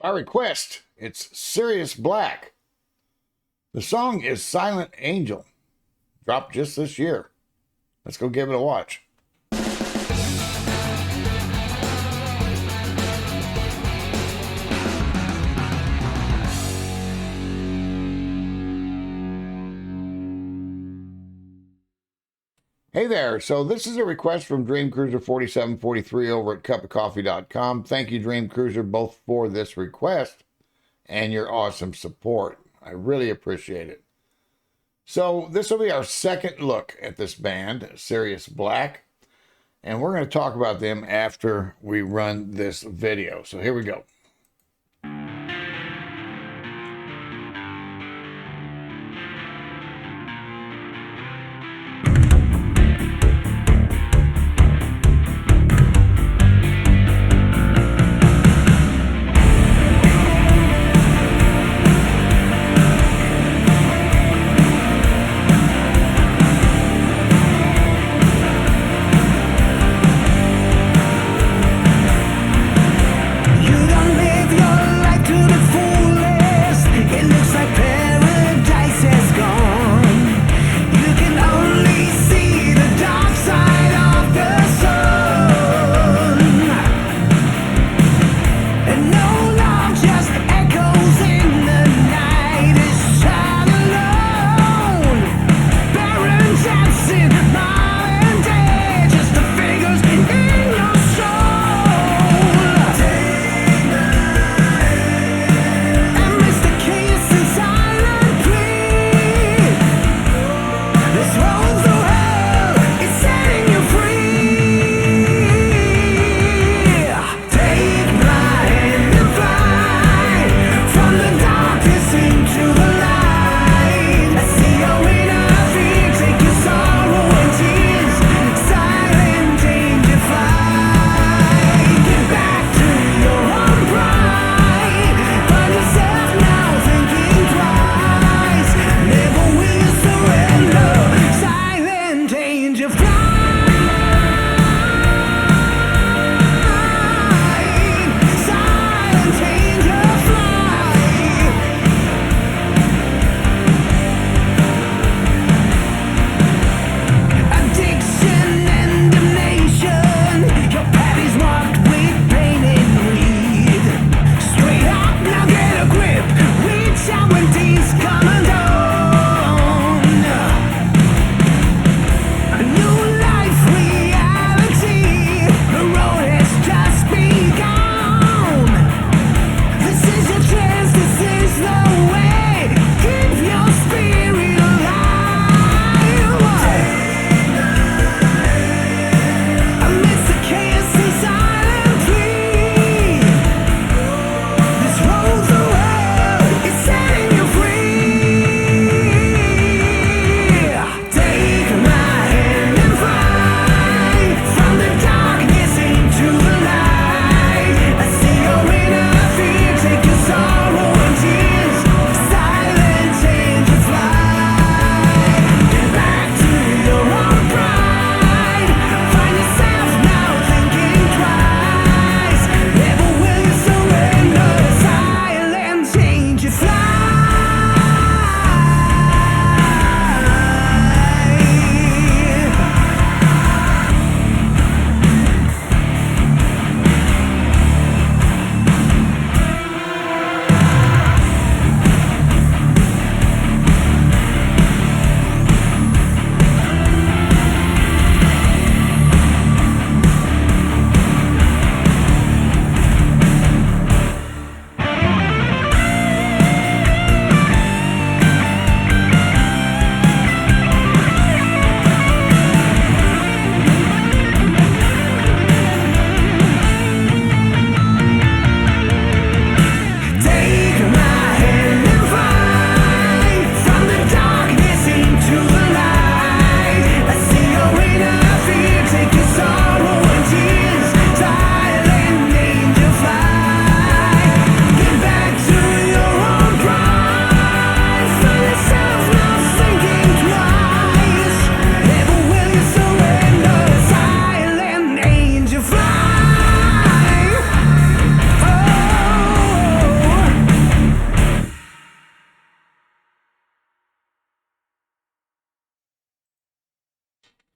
By request, it's Sirius Black. The song is Silent Angel, dropped just this year. Let's go give it a watch. Hey there, so this is a request from Dream Cruiser 4743 over at cupofcoffee.com. Thank you, Dream Cruiser, both for this request and your awesome support. I really appreciate it. So this will be our second look at this band, Sirius Black, and we're going to talk about them after we run this video. So here we go. You don't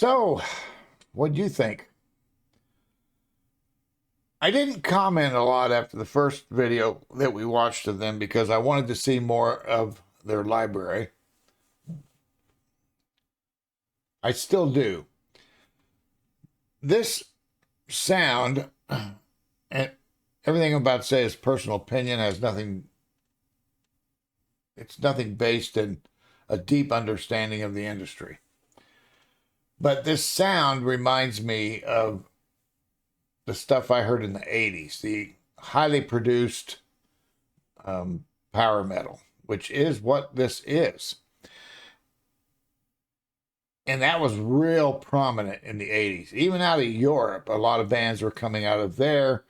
So, what'd you think? I didn't comment a lot after the first video that we watched of them because I wanted to see more of their library. I still do. This sound, and everything I'm about to say is personal opinion, has nothing, it's nothing based in a deep understanding of the industry. But this sound reminds me of the stuff I heard in the 80s, the highly produced power metal, which is what this is. And that was real prominent in the 80s. Even out of Europe, a lot of bands were coming out of there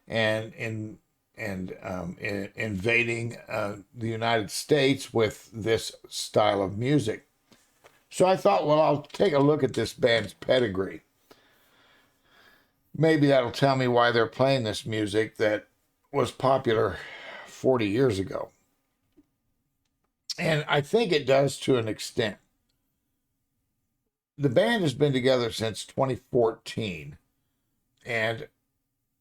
and invading the United States with this style of music. So I thought, well, I'll take a look at this band's pedigree. Maybe that'll tell me why they're playing this music that was popular 40 years ago. And I think it does to an extent. The band has been together since 2014, and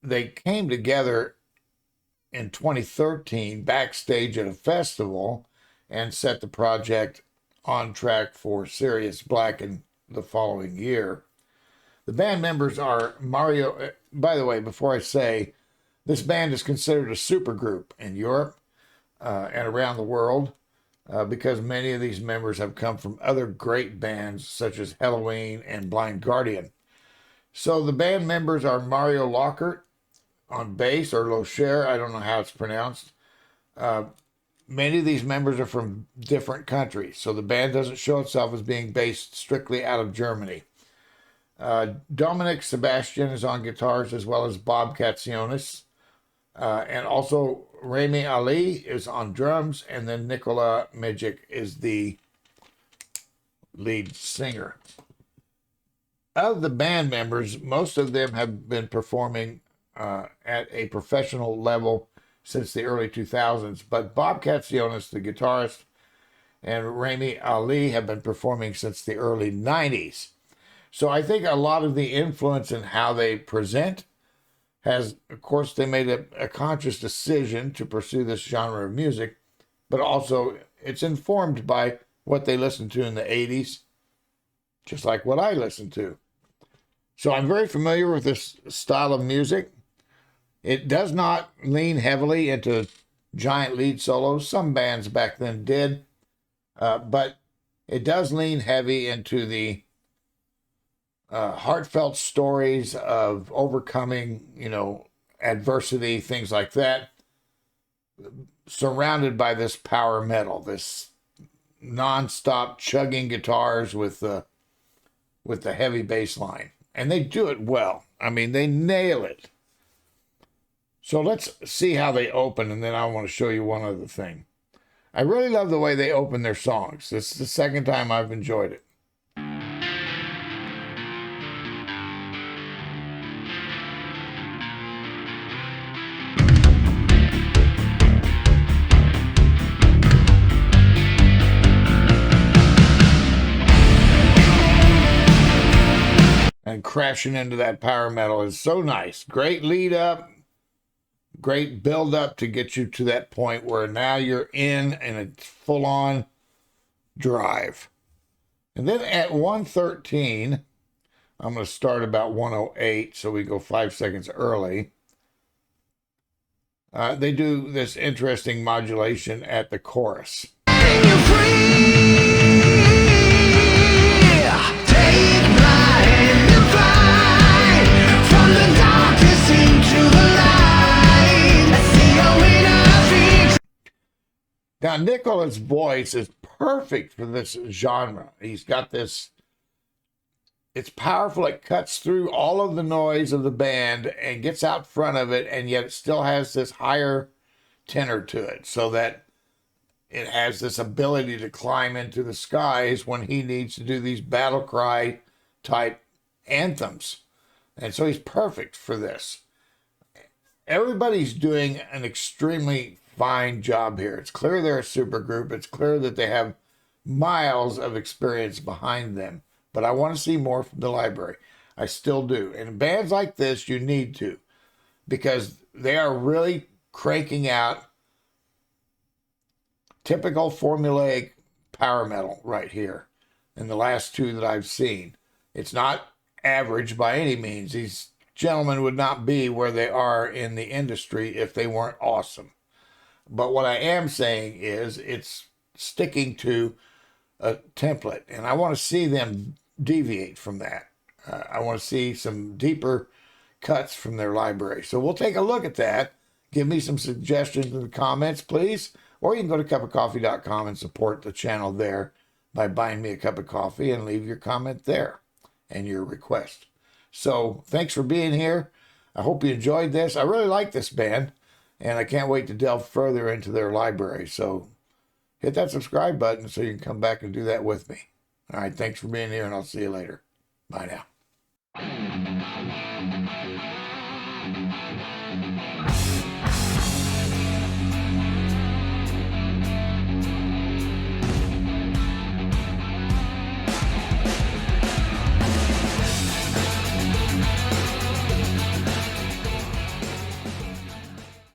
they came together in 2013 backstage at a festival and set the project on track for Sirius Black in the following year. The band members are Mario. By the way, before I say, this band is considered a supergroup in Europe and around the world because many of these members have come from other great bands such as Halloween and Blind Guardian. So the band members are Mario Lockhart on bass, or Locher, I don't know how it's pronounced. Many of these members are from different countries, so the band doesn't show itself as being based strictly out of Germany. Dominic Sebastian is on guitars, as well as Bob Katsionis. And also Rami Ali is on drums, and then Nikola Mijic is the lead singer. Of the band members, most of them have been performing at a professional level since the early 2000s, but Bob Katsionis, the guitarist, and Rami Ali have been performing since the early 90s. So I think a lot of the influence in how they present has, of course, they made a conscious decision to pursue this genre of music, but also it's informed by what they listened to in the 80s, just like what I listened to. So I'm very familiar with this style of music. It does not lean heavily into giant lead solos. Some bands back then did, but it does lean heavy into the heartfelt stories of overcoming, adversity, things like that, surrounded by this power metal, this non-stop chugging guitars with the heavy bass line. And they do it well. I mean, they nail it. So let's see how they open, and then I want to show you one other thing. I really love the way they open their songs. This is the second time I've enjoyed it. And crashing into that power metal is so nice. Great lead up, great build up to get you to that point where now you're in and it's full on drive. And then at 113, I'm going to start about 108, so we go 5 seconds early. They do this interesting modulation at the chorus. Now, Nicola's voice is perfect for this genre. He's got this, it's powerful. It cuts through all of the noise of the band and gets out front of it, and yet it still has this higher tenor to it so that it has this ability to climb into the skies when he needs to do these battle cry type anthems. And so he's perfect for this. Everybody's doing an extremely fine job here. It's clear they're a super group. It's clear that they have miles of experience behind them but I want to see more from the library. I still do. And bands like this, you need to, because they are really cranking out typical formulaic power metal right here in the last two that I've seen. It's not average by any means. These gentlemen would not be where they are in the industry if they weren't awesome. But what I am saying is it's sticking to a template, and I want to see them deviate from that. I want to see some deeper cuts from their library. So we'll take a look at that. Give me some suggestions in the comments, please. Or you can go to cupofcoffee.com and support the channel there by buying me a cup of coffee and leave your comment there and your request. So thanks for being here. I hope you enjoyed this. I really like this band, and I can't wait to delve further into their library. So hit that subscribe button so you can come back and do that with me. All right, thanks for being here, and I'll see you later. Bye now.